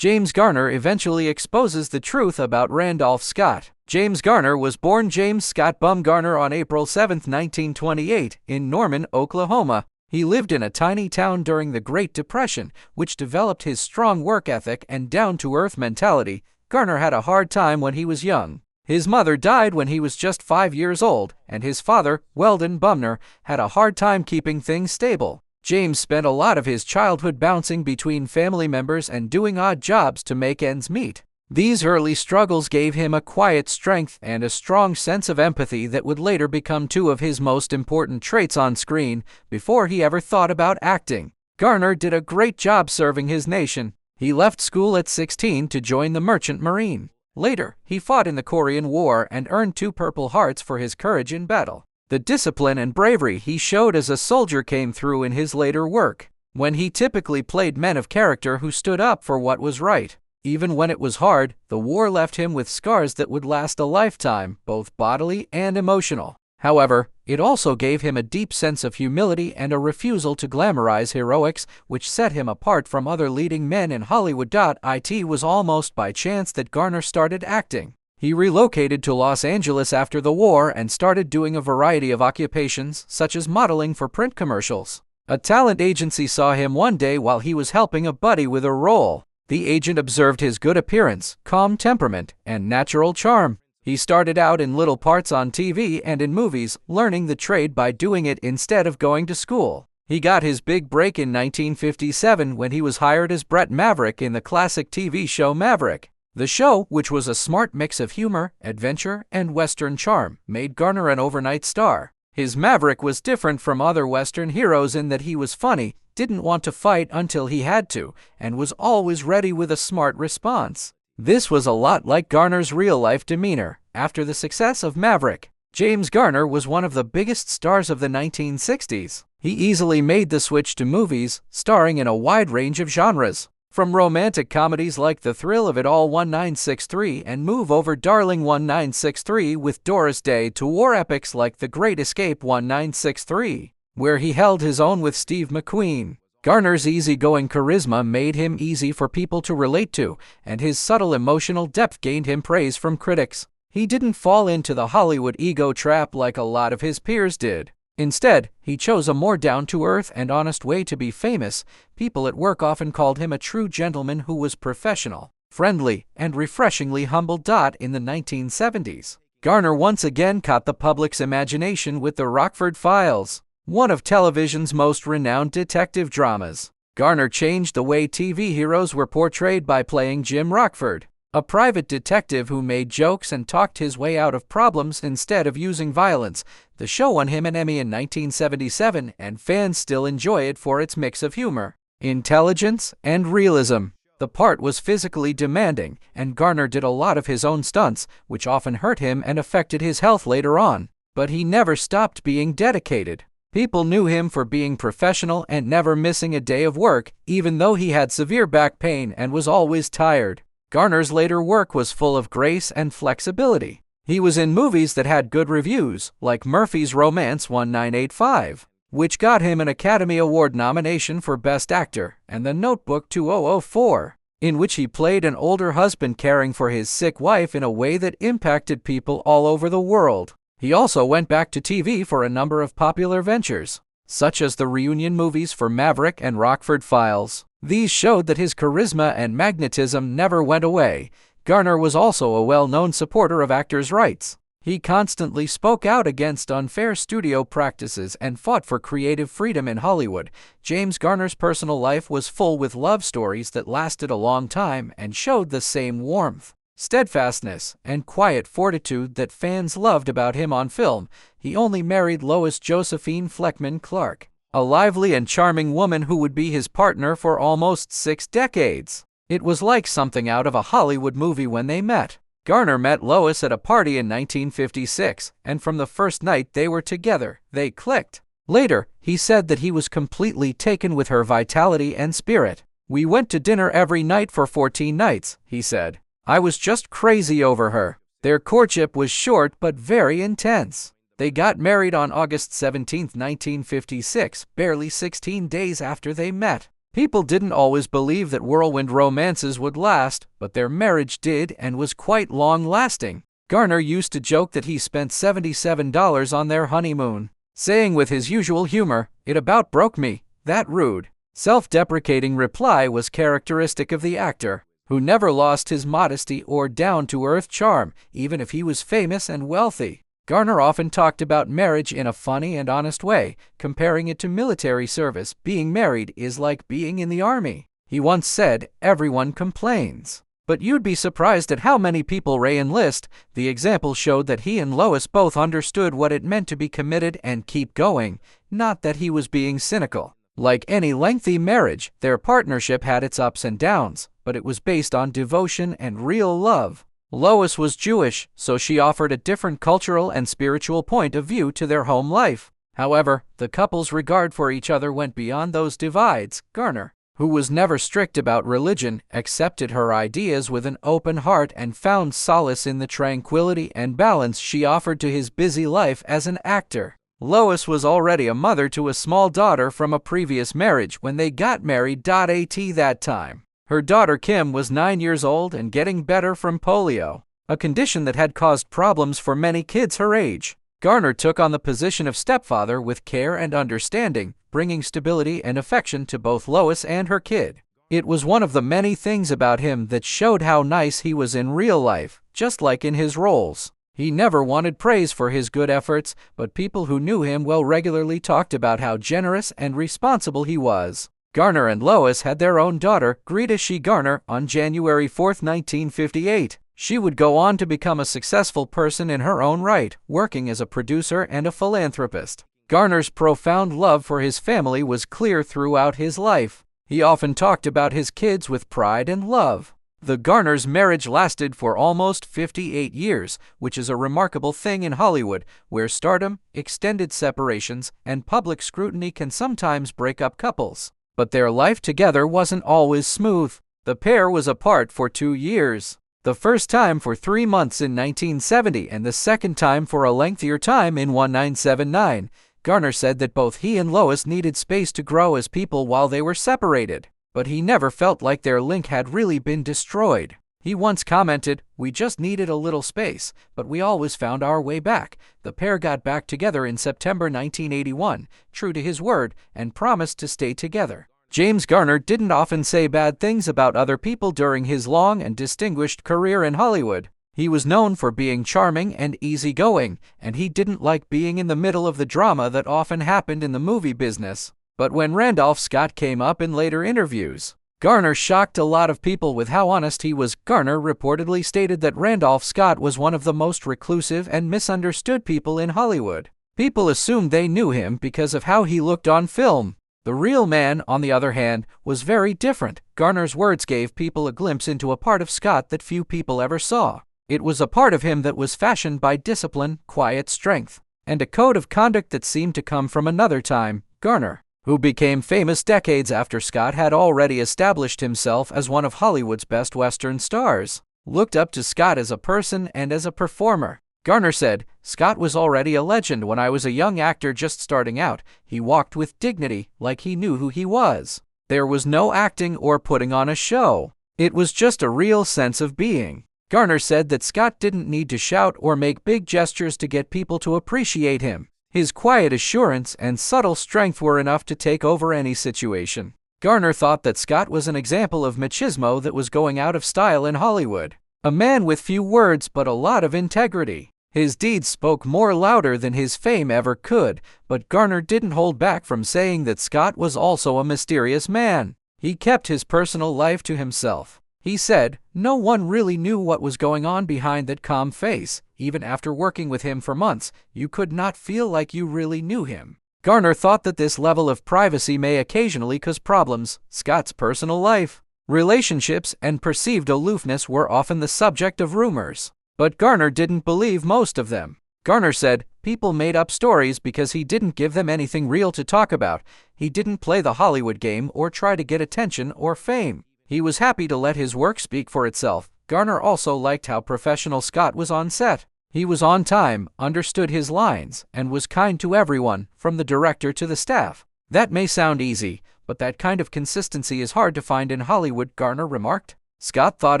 James Garner eventually exposes the truth about Randolph Scott. James Garner was born James Scott Garner on April 7, 1928, in Norman, Oklahoma. He lived in a tiny town during the Great Depression, which developed his strong work ethic and down-to-earth mentality. Garner had a hard time when he was young. His mother died when he was just 5 years old, and his father, Weldon Bumner, had a hard time keeping things stable. James spent a lot of his childhood bouncing between family members and doing odd jobs to make ends meet. These early struggles gave him a quiet strength and a strong sense of empathy that would later become two of his most important traits on screen before he ever thought about acting. Garner did a great job serving his nation. He left school at 16 to join the Merchant Marine. Later, he fought in the Korean War and earned 2 Purple Hearts for his courage in battle. The discipline and bravery he showed as a soldier came through in his later work, when he typically played men of character who stood up for what was right. Even when it was hard, the war left him with scars that would last a lifetime, both bodily and emotional. However, it also gave him a deep sense of humility and a refusal to glamorize heroics, which set him apart from other leading men in Hollywood. It was almost by chance that Garner started acting. He relocated to Los Angeles after the war and started doing a variety of occupations, such as modeling for print commercials. A talent agency saw him one day while he was helping a buddy with a role. The agent observed his good appearance, calm temperament, and natural charm. He started out in little parts on TV and in movies, learning the trade by doing it instead of going to school. He got his big break in 1957 when he was hired as Brett Maverick in the classic TV show Maverick. The show, which was a smart mix of humor, adventure, and Western charm, made Garner an overnight star. His Maverick was different from other Western heroes in that he was funny, didn't want to fight until he had to, and was always ready with a smart response. This was a lot like Garner's real-life demeanor. After the success of Maverick, James Garner was one of the biggest stars of the 1960s. He easily made the switch to movies, starring in a wide range of genres. From romantic comedies like The Thrill of It All 1963 and Move Over Darling 1963 with Doris Day to war epics like The Great Escape 1963, where he held his own with Steve McQueen. Garner's easygoing charisma made him easy for people to relate to, and his subtle emotional depth gained him praise from critics. He didn't fall into the Hollywood ego trap like a lot of his peers did. Instead, he chose a more down-to-earth and honest way to be famous. People at work often called him a true gentleman who was professional, friendly, and refreshingly humble. In the 1970s, Garner once again caught the public's imagination with the Rockford Files, one of television's most renowned detective dramas. Garner changed the way TV heroes were portrayed by playing Jim Rockford, a private detective who made jokes and talked his way out of problems instead of using violence. The show won him an Emmy in 1977, and fans still enjoy it for its mix of humor, intelligence, and realism. The part was physically demanding, and Garner did a lot of his own stunts, which often hurt him and affected his health later on. But he never stopped being dedicated. People knew him for being professional and never missing a day of work, even though he had severe back pain and was always tired. Garner's later work was full of grace and flexibility. He was in movies that had good reviews, like Murphy's Romance 1985, which got him an Academy Award nomination for Best Actor, and The Notebook 2004, in which he played an older husband caring for his sick wife in a way that impacted people all over the world. He also went back to TV for a number of popular ventures, such as the reunion movies for Maverick and Rockford Files. These showed that his charisma and magnetism never went away. Garner was also a well-known supporter of actors' rights. He constantly spoke out against unfair studio practices and fought for creative freedom in Hollywood. James Garner's personal life was full with love stories that lasted a long time and showed the same warmth, steadfastness, and quiet fortitude that fans loved about him on film. He only married Lois Josephine Fleckman Clark, a lively and charming woman who would be his partner for almost 6 decades. It was like something out of a Hollywood movie when they met. Garner met Lois at a party in 1956, and from the first night they were together, they clicked. Later, he said that he was completely taken with her vitality and spirit. "We went to dinner every night for 14 nights, he said. "I was just crazy over her." Their courtship was short but very intense. They got married on August 17, 1956, barely 16 days after they met. People didn't always believe that whirlwind romances would last, but their marriage did and was quite long-lasting. Garner used to joke that he spent $77 on their honeymoon, saying with his usual humor, "It about broke me." That rude, self-deprecating reply was characteristic of the actor, who never lost his modesty or down-to-earth charm, even if he was famous and wealthy. Garner often talked about marriage in a funny and honest way, comparing it to military service. Being married is like being in the army. He once said, "Everyone complains, but you'd be surprised at how many people re-enlist." The example showed that he and Lois both understood what it meant to be committed and keep going, not that he was being cynical. Like any lengthy marriage, their partnership had its ups and downs, but it was based on devotion and real love. Lois was Jewish, so she offered a different cultural and spiritual point of view to their home life. However, the couple's regard for each other went beyond those divides. Garner, who was never strict about religion, accepted her ideas with an open heart and found solace in the tranquility and balance she offered to his busy life as an actor. Lois was already a mother to a small daughter from a previous marriage when they got married. That time, her daughter Kim was 9 years old and getting better from polio, a condition that had caused problems for many kids her age. Garner took on the position of stepfather with care and understanding, bringing stability and affection to both Lois and her kid. It was one of the many things about him that showed how nice he was in real life, just like in his roles. He never wanted praise for his good efforts, but people who knew him well regularly talked about how generous and responsible he was. Garner and Lois had their own daughter, Greta She Garner, on January 4, 1958. She would go on to become a successful person in her own right, working as a producer and a philanthropist. Garner's profound love for his family was clear throughout his life. He often talked about his kids with pride and love. The Garners' marriage lasted for almost 58 years, which is a remarkable thing in Hollywood, where stardom, extended separations, and public scrutiny can sometimes break up couples. But their life together wasn't always smooth. The pair was apart for 2 years. The first time for 3 months in 1970 and the second time for a lengthier time in 1979. Garner said that both he and Lois needed space to grow as people while they were separated, but he never felt like their link had really been destroyed. He once commented, "We just needed a little space, but we always found our way back." The pair got back together in September 1981, true to his word, and promised to stay together. James Garner didn't often say bad things about other people during his long and distinguished career in Hollywood. He was known for being charming and easygoing, and he didn't like being in the middle of the drama that often happened in the movie business. But when Randolph Scott came up in later interviews, Garner shocked a lot of people with how honest he was. Garner reportedly stated that Randolph Scott was one of the most reclusive and misunderstood people in Hollywood. People assumed they knew him because of how he looked on film. The real man, on the other hand, was very different. Garner's words gave people a glimpse into a part of Scott that few people ever saw. It was a part of him that was fashioned by discipline, quiet strength, and a code of conduct that seemed to come from another time. Garner, who became famous decades after Scott had already established himself as one of Hollywood's best Western stars, looked up to Scott as a person and as a performer. Garner said, "Scott was already a legend when I was a young actor just starting out. He walked with dignity, like he knew who he was. There was no acting or putting on a show. It was just a real sense of being." Garner said that Scott didn't need to shout or make big gestures to get people to appreciate him. His quiet assurance and subtle strength were enough to take over any situation. Garner thought that Scott was an example of machismo that was going out of style in Hollywood. A man with few words but a lot of integrity. His deeds spoke more louder than his fame ever could, but Garner didn't hold back from saying that Scott was also a mysterious man. He kept his personal life to himself. He said, "No one really knew what was going on behind that calm face. Even after working with him for months, you could not feel like you really knew him." Garner thought that this level of privacy may occasionally cause problems. Scott's personal life, relationships, and perceived aloofness were often the subject of rumors, but Garner didn't believe most of them. Garner said, "People made up stories because he didn't give them anything real to talk about. He didn't play the Hollywood game or try to get attention or fame. He was happy to let his work speak for itself." Garner also liked how professional Scott was on set. He was on time, understood his lines, and was kind to everyone, from the director to the staff. That may sound easy, But that kind of consistency is hard to find in Hollywood, Garner remarked. Scott thought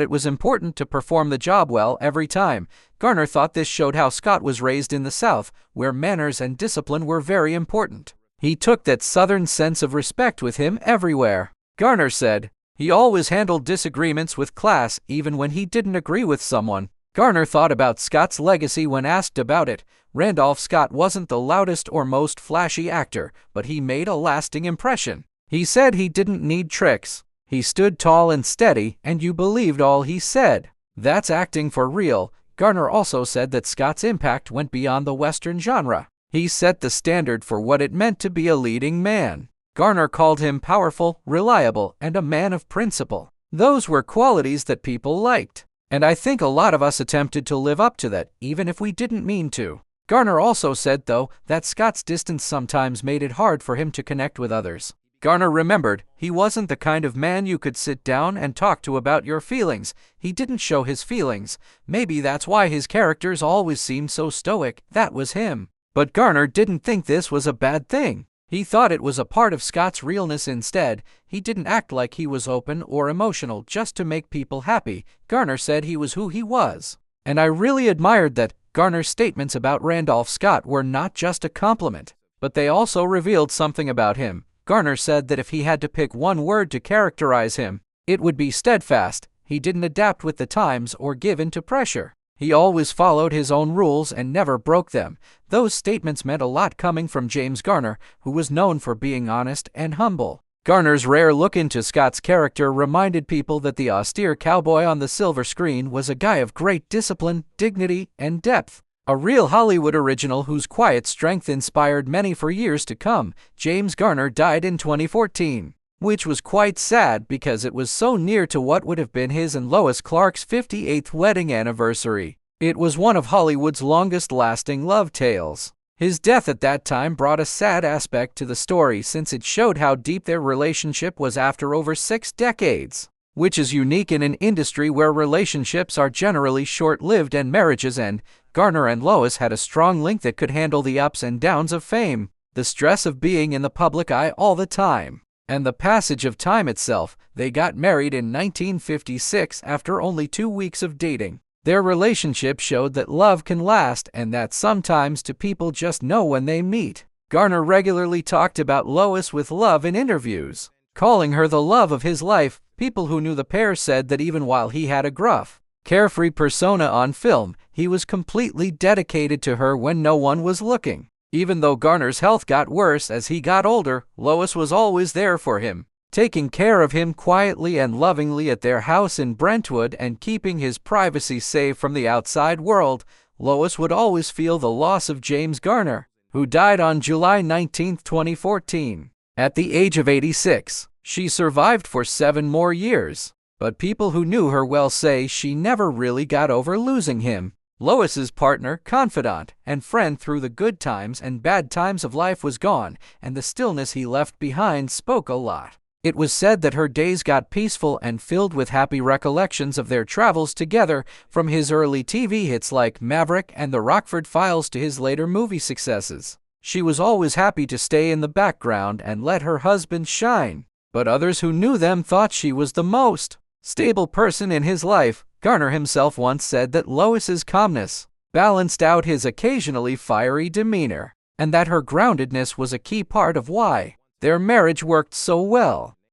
it was important to perform the job well every time. Garner thought this showed how Scott was raised in the South, where manners and discipline were very important. He took that Southern sense of respect with him everywhere. Garner said, "He always handled disagreements with class, even when he didn't agree with someone." Garner thought about Scott's legacy when asked about it. Randolph Scott wasn't the loudest or most flashy actor, but he made a lasting impression. He said he didn't need tricks. He stood tall and steady, and you believed all he said. That's acting for real. Garner also said that Scott's impact went beyond the Western genre. He set the standard for what it meant to be a leading man. Garner called him powerful, reliable, and a man of principle. Those were qualities that people liked. And I think a lot of us attempted to live up to that, even if we didn't mean to. Garner also said, though, that Scott's distance sometimes made it hard for him to connect with others. Garner remembered, he wasn't the kind of man you could sit down and talk to about your feelings. He didn't show his feelings. Maybe that's why his characters always seemed so stoic. That was him. But Garner didn't think this was a bad thing. He thought it was a part of Scott's realness instead. He didn't act like he was open or emotional just to make people happy. Garner said he was who he was. And I really admired that. Garner's statements about Randolph Scott were not just a compliment, but they also revealed something about him. Garner said that if he had to pick one word to characterize him, it would be steadfast. He didn't adapt with the times or give in to pressure. He always followed his own rules and never broke them. Those statements meant a lot coming from James Garner, who was known for being honest and humble. Garner's rare look into Scott's character reminded people that the austere cowboy on the silver screen was a guy of great discipline, dignity, and depth. A real Hollywood original whose quiet strength inspired many for years to come. James Garner died in 2014, which was quite sad because it was so near to what would have been his and Lois Clark's 58th wedding anniversary. It was one of Hollywood's longest-lasting love tales. His death at that time brought a sad aspect to the story since it showed how deep their relationship was after over 6 decades, which is unique in an industry where relationships are generally short-lived and marriages end. Garner and Lois had a strong link that could handle the ups and downs of fame, the stress of being in the public eye all the time, and the passage of time itself. They got married in 1956 after only 2 weeks of dating. Their relationship showed that love can last and that sometimes two people just know when they meet. Garner regularly talked about Lois with love in interviews, calling her the love of his life. People who knew the pair said that even while he had a gruff, carefree persona on film, he was completely dedicated to her when no one was looking. Even though Garner's health got worse as he got older, Lois was always there for him, taking care of him quietly and lovingly at their house in Brentwood and keeping his privacy safe from the outside world. Lois would always feel the loss of James Garner, who died on July 19, 2014, at the age of 86. She survived for 7 more years, but people who knew her well say she never really got over losing him. Lois's partner, confidant, and friend through the good times and bad times of life was gone, and the stillness he left behind spoke a lot. It was said that her days got peaceful and filled with happy recollections of their travels together, from his early TV hits like Maverick and the Rockford Files to his later movie successes. She was always happy to stay in the background and let her husband shine, but others who knew them thought she was the most stable person in his life. Garner himself once said that Lois's calmness balanced out his occasionally fiery demeanor, and that her groundedness was a key part of why their marriage worked so well.